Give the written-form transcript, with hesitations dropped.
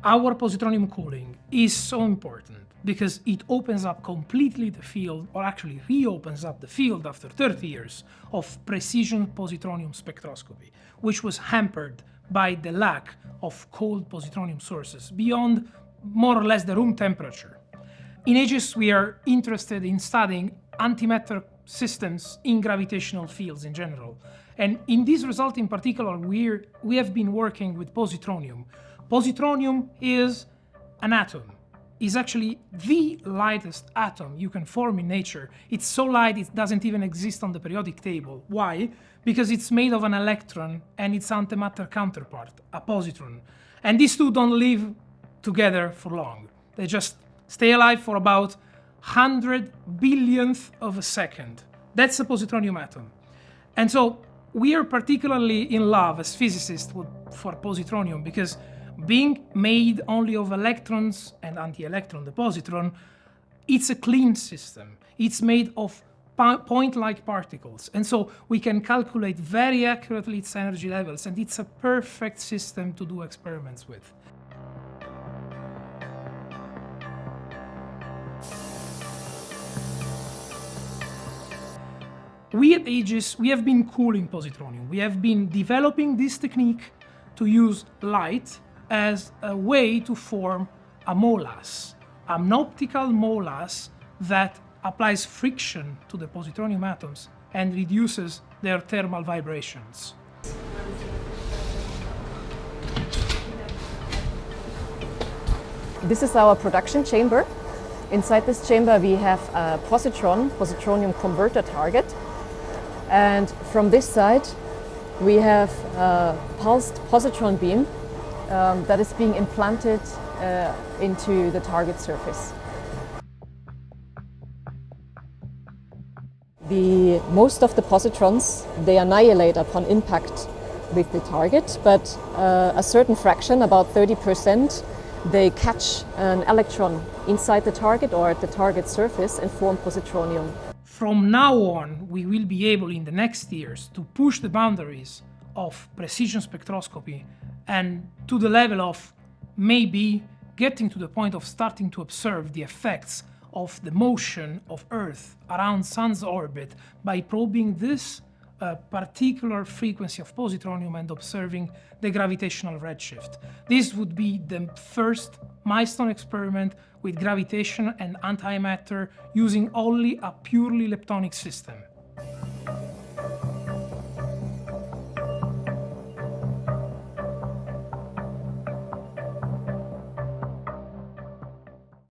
Our positronium cooling is so important because it opens up completely the field, or actually reopens up the field after 30 years of precision positronium spectroscopy, which was hampered by the lack of cold positronium sources beyond more or less the room temperature. In AEgIS, we are interested in studying antimatter systems in gravitational fields in general. And in this result in particular, we have been working with positronium. Positronium is an atom. It's actually the lightest atom you can form in nature. It's so light it doesn't even exist on the periodic table. Why? Because it's made of an electron and its antimatter counterpart, a positron. And these two don't live together for long. They just stay alive for about 100 billionth of a second. That's a positronium atom. And so we are particularly in love as physicists for positronium because being made only of electrons and anti-electron, the positron, it's a clean system. It's made of point-like particles. And so we can calculate very accurately its energy levels, and it's a perfect system to do experiments with. We at AEgIS, we have been cooling positronium. We have been developing this technique to use light as a way to form a molasse, an optical molasse that applies friction to the positronium atoms and reduces their thermal vibrations. This is our production chamber. Inside this chamber we have a positronium converter target. And from this side we have a pulsed positron beam that is being implanted into the target surface. Most of the positrons, they annihilate upon impact with the target, but a certain fraction, about 30%, they catch an electron inside the target or at the target surface and form positronium. From now on, we will be able in the next years to push the boundaries of precision spectroscopy and to the level of maybe getting to the point of starting to observe the effects of the motion of Earth around Sun's orbit by probing this particular frequency of positronium and observing the gravitational redshift. This would be the first milestone experiment with gravitation and antimatter using only a purely leptonic system.